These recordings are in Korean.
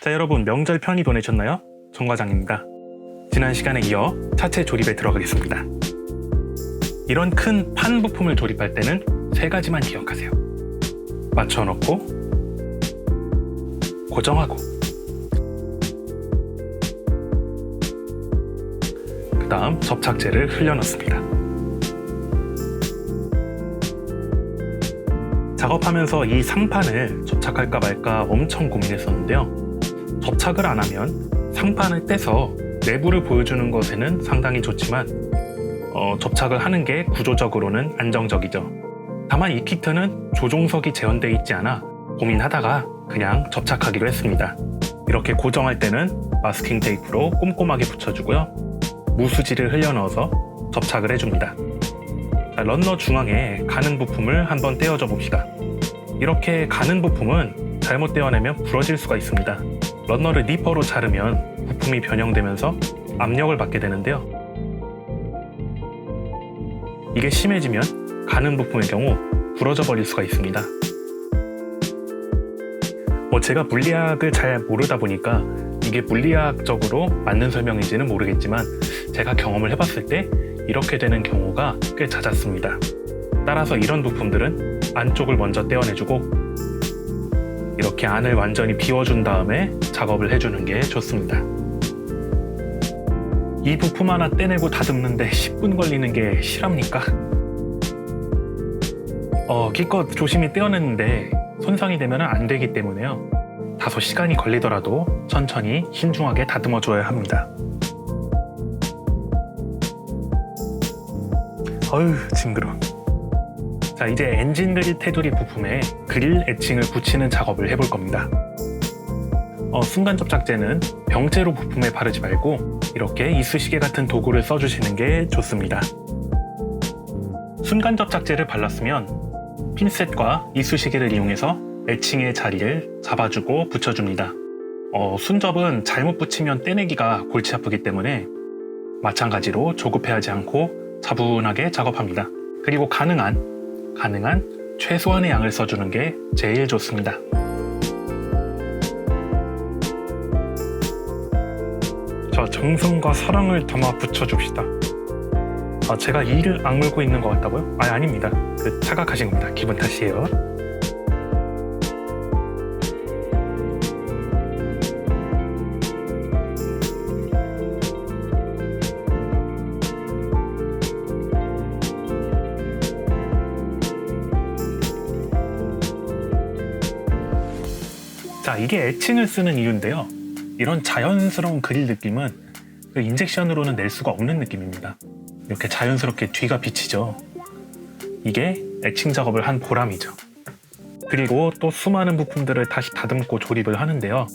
자, 여러분 명절 편히 보내셨나요? 정 과장입니다. 지난 시간에 이어 차체 조립에 들어가겠습니다. 이런 큰 판 부품을 조립할 때는 세 가지만 기억하세요. 맞춰놓고, 고정하고, 그 다음 접착제를 흘려넣습니다. 작업하면서 이 상판을 접착할까 말까 엄청 고민했었는데요. 접착을 안 하면 상판을 떼서 내부를 보여주는 것에는 상당히 좋지만 접착을 하는 게 구조적으로는 안정적이죠. 다만 이 키트는 조종석이 재현되어 있지 않아 고민하다가 그냥 접착하기로 했습니다. 이렇게 고정할 때는 마스킹 테이프로 꼼꼼하게 붙여주고요. 무수지를 흘려넣어서 접착을 해줍니다. 자, 런너 중앙에 가는 부품을 한번 떼어줘 봅시다. 이렇게 가는 부품은 잘못 떼어내면 부러질 수가 있습니다. 런너를 니퍼로 자르면 부품이 변형되면서 압력을 받게 되는데요. 이게 심해지면 가는 부품의 경우 부러져 버릴 수가 있습니다. 제가 물리학을 잘 모르다 보니까 이게 물리학적으로 맞는 설명인지는 모르겠지만 제가 경험을 해봤을 때 이렇게 되는 경우가 꽤 잦았습니다. 따라서 이런 부품들은 안쪽을 먼저 떼어내주고 이렇게 안을 완전히 비워준 다음에 작업을 해주는 게 좋습니다. 이 부품 하나 떼내고 다듬는데 10분 걸리는 게 실합니까? 기껏 조심히 떼어냈는데 손상이 되면 안 되기 때문에요. 다소 시간이 걸리더라도 천천히 신중하게 다듬어 줘야 합니다. 어휴, 징그러. 자, 이제 엔진 그릴 테두리 부품에 그릴 애칭을 붙이는 작업을 해볼 겁니다. 순간 접착제는 병째로 부품에 바르지 말고 이렇게 이쑤시개 같은 도구를 써주시는 게 좋습니다. 순간 접착제를 발랐으면 핀셋과 이쑤시개를 이용해서 애칭의 자리를 잡아주고 붙여줍니다. 순접은 잘못 붙이면 떼내기가 골치 아프기 때문에 마찬가지로 조급해하지 않고 차분하게 작업합니다. 그리고 가능한 최소한의 양을 써주는 게 제일 좋습니다. 자, 정성과 사랑을 담아 붙여줍시다. 제가 이를 악물고 있는 것 같다고요? 아닙니다. 착각하신 겁니다. 기분 탓이에요. 자, 이게 애칭을 쓰는 이유인데요. 이런 자연스러운 그릴 느낌은 인젝션으로는 낼 수가 없는 느낌입니다. 이렇게 자연스럽게 뒤가 비치죠. 이게 애칭 작업을 한 보람이죠. 그리고 또 수많은 부품들을 다시 다듬고 조립을 하는데요.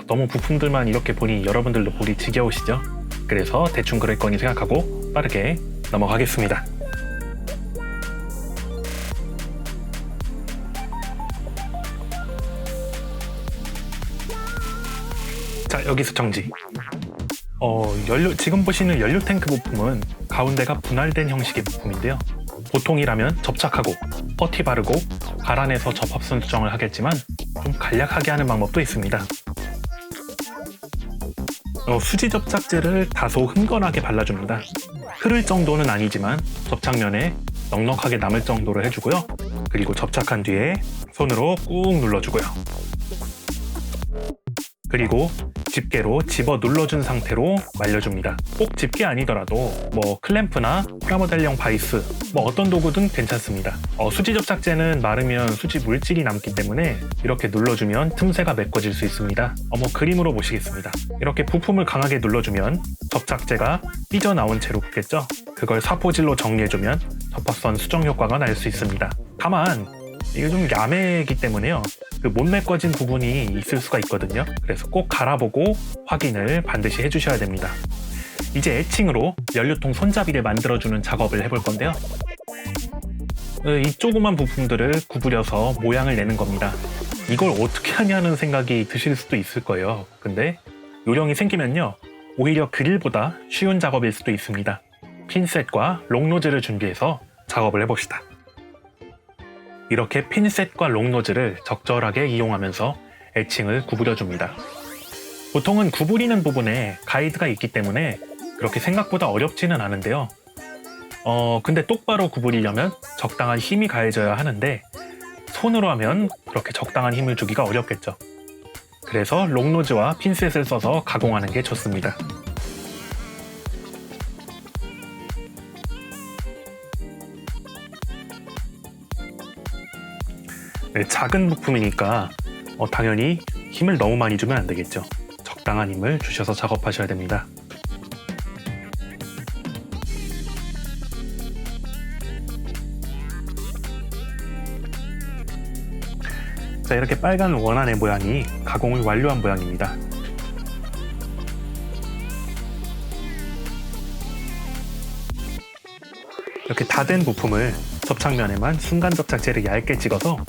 너무 부품들만 이렇게 보니 여러분들도 보기 지겨우시죠? 그래서 대충 그럴 거니 생각하고 빠르게 넘어가겠습니다. 자, 여기서 정지. 지금 보시는 연료 탱크 부품은 가운데가 분할된 형식의 부품인데요. 보통이라면 접착하고 퍼티 바르고 갈아내서 접합선 수정을 하겠지만 좀 간략하게 하는 방법도 있습니다. 수지 접착제를 다소 흥건하게 발라줍니다. 흐를 정도는 아니지만 접착면에 넉넉하게 남을 정도로 해주고요. 그리고 접착한 뒤에 손으로 꾹 눌러주고요. 그리고 집게로 집어 눌러준 상태로 말려줍니다. 꼭 집게 아니더라도 클램프나 프라모델형 바이스 어떤 도구든 괜찮습니다. 수지 접착제는 마르면 수지 물질이 남기 때문에 이렇게 눌러주면 틈새가 메꿔질 수 있습니다. 그림으로 보시겠습니다. 이렇게 부품을 강하게 눌러주면 접착제가 삐져나온 채로 붙겠죠? 그걸 사포질로 정리해주면 접합선 수정 효과가 날 수 있습니다. 다만 이게 좀 야매이기 때문에요. 못 메꿔진 부분이 있을 수가 있거든요. 그래서 꼭 갈아보고 확인을 반드시 해주셔야 됩니다. 이제 애칭으로 연료통 손잡이를 만들어주는 작업을 해볼 건데요. 이 조그만 부품들을 구부려서 모양을 내는 겁니다. 이걸 어떻게 하냐는 생각이 드실 수도 있을 거예요. 근데 요령이 생기면요, 오히려 그릴보다 쉬운 작업일 수도 있습니다. 핀셋과 롱노즐을 준비해서 작업을 해봅시다. 이렇게 핀셋과 롱노즐을 적절하게 이용하면서 애칭을 구부려줍니다. 보통은 구부리는 부분에 가이드가 있기 때문에 그렇게 생각보다 어렵지는 않은데요. 근데 똑바로 구부리려면 적당한 힘이 가해져야 하는데 손으로 하면 그렇게 적당한 힘을 주기가 어렵겠죠. 그래서 롱노즈와 핀셋을 써서 가공하는 게 좋습니다. 네, 작은 부품이니까 당연히 힘을 너무 많이 주면 안 되겠죠. 적당한 힘을 주셔서 작업하셔야 됩니다. 자, 이렇게 빨간 원안의 모양이 가공을 완료한 모양입니다. 이렇게 다 된 부품을 접착면에만 순간 접착제를 얇게 찍어서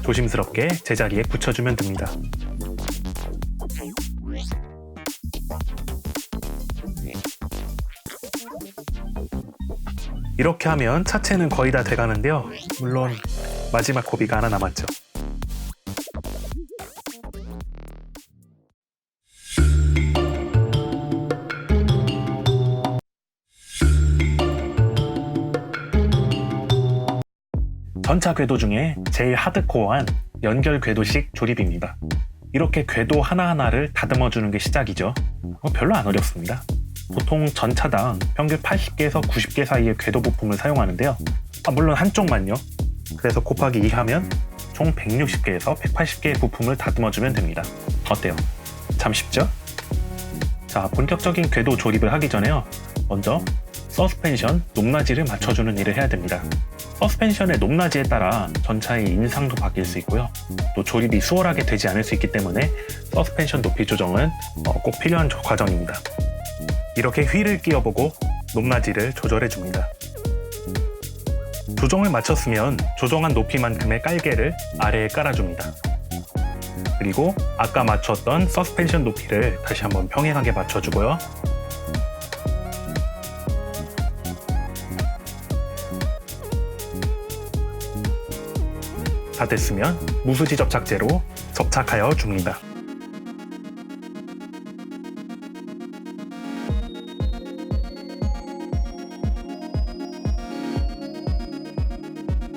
조심스럽게 제자리에 붙여주면 됩니다. 이렇게 하면 차체는 거의 다 돼가는데요. 물론 마지막 고비가 하나 남았죠. 전차 궤도 중에 제일 하드코어한 연결 궤도식 조립입니다. 이렇게 궤도 하나하나를 다듬어주는 게 시작이죠. 별로 안 어렵습니다. 보통 전차당 평균 80개에서 90개 사이의 궤도 부품을 사용하는데요. 물론 한쪽만요. 그래서 곱하기 2 하면 총 160개에서 180개의 부품을 다듬어주면 됩니다. 어때요? 참 쉽죠? 자, 본격적인 궤도 조립을 하기 전에요. 먼저 서스펜션, 높낮이를 맞춰주는 일을 해야 됩니다. 서스펜션의 높낮이에 따라 전차의 인상도 바뀔 수 있고요. 또 조립이 수월하게 되지 않을 수 있기 때문에 서스펜션 높이 조정은 꼭 필요한 과정입니다. 이렇게 휠을 끼워보고 높낮이를 조절해줍니다. 조정을 마쳤으면 조정한 높이만큼의 깔개를 아래에 깔아줍니다. 그리고 아까 맞췄던 서스펜션 높이를 다시 한번 평행하게 맞춰주고요. 다 됐으면 무수지 접착제로 접착하여 줍니다.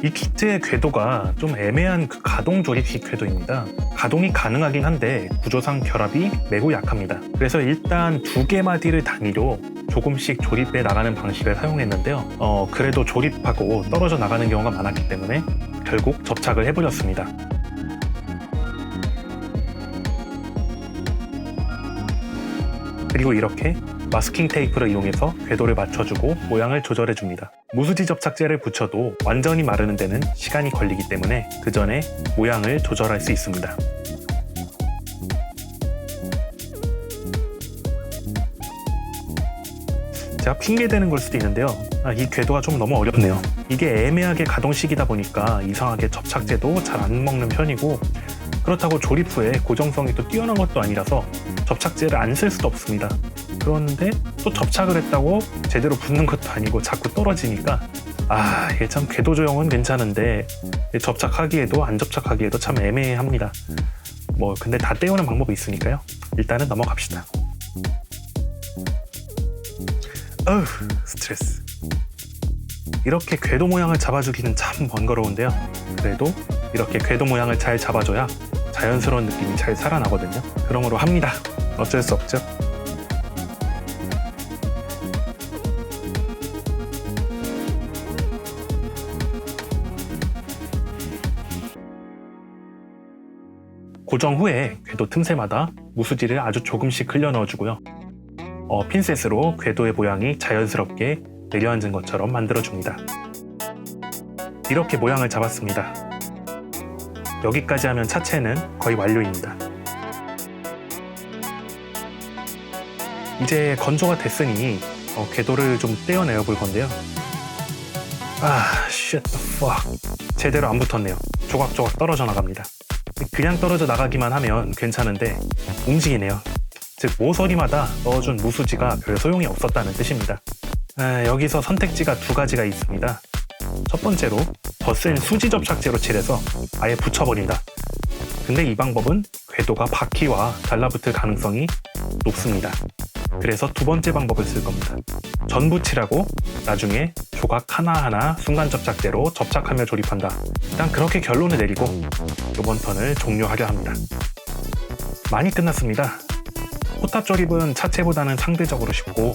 이 키트의 궤도가 좀 애매한 가동 조립식 궤도입니다. 가동이 가능하긴 한데 구조상 결합이 매우 약합니다. 그래서 일단 2개 마디를 단위로 조금씩 조립해 나가는 방식을 사용했는데요. 그래도 조립하고 떨어져 나가는 경우가 많았기 때문에 결국 접착을 해버렸습니다. 그리고 이렇게 마스킹 테이프를 이용해서 궤도를 맞춰주고 모양을 조절해줍니다. 무수지 접착제를 붙여도 완전히 마르는 데는 시간이 걸리기 때문에 그 전에 모양을 조절할 수 있습니다. 제가 핑계대는 걸 수도 있는데요. 이 궤도가 좀 너무 어렵네요. 이게 애매하게 가동식이다 보니까 이상하게 접착제도 잘 안 먹는 편이고, 그렇다고 조립 후에 고정성이 또 뛰어난 것도 아니라서 접착제를 안 쓸 수도 없습니다. 그런데 또 접착을 했다고 제대로 붙는 것도 아니고 자꾸 떨어지니까 이게 참 궤도 조형은 괜찮은데 접착하기에도 안 접착하기에도 참 애매합니다. 근데 다 떼우는 방법이 있으니까요. 일단은 넘어갑시다. 스트레스. 이렇게 궤도 모양을 잡아주기는 참 번거로운데요. 그래도 이렇게 궤도 모양을 잘 잡아줘야 자연스러운 느낌이 잘 살아나거든요. 그러므로 합니다. 어쩔 수 없죠. 고정 후에 궤도 틈새마다 무수지를 아주 조금씩 흘려 넣어주고요. 핀셋으로 궤도의 모양이 자연스럽게 내려앉은 것처럼 만들어줍니다. 이렇게 모양을 잡았습니다. 여기까지 하면 차체는 거의 완료입니다. 이제 건조가 됐으니 궤도를 좀 떼어내어 볼 건데요. shit the fuck. 제대로 안 붙었네요. 조각조각 떨어져 나갑니다. 그냥 떨어져 나가기만 하면 괜찮은데 움직이네요. 즉 모서리마다 넣어준 무수지가 별 소용이 없었다는 뜻입니다. 여기서 선택지가 2가지가 있습니다. 첫 번째로 더 센 수지 접착제로 칠해서 아예 붙여버린다. 근데 이 방법은 궤도가 바퀴와 달라붙을 가능성이 높습니다. 그래서 두 번째 방법을 쓸 겁니다. 전부 칠하고 나중에 조각 하나하나 순간 접착제로 접착하며 조립한다. 일단 그렇게 결론을 내리고 이번 턴을 종료하려 합니다. 많이 끝났습니다. 포탑 조립은 차체보다는 상대적으로 쉽고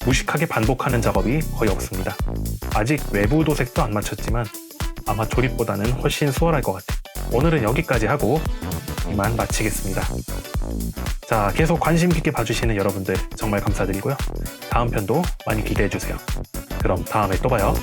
무식하게 반복하는 작업이 거의 없습니다. 아직 외부 도색도 안 마쳤지만 아마 조립보다는 훨씬 수월할 것 같아요. 오늘은 여기까지 하고 이만 마치겠습니다. 자, 계속 관심 깊게 봐주시는 여러분들 정말 감사드리고요. 다음 편도 많이 기대해주세요. 그럼 다음에 또 봐요.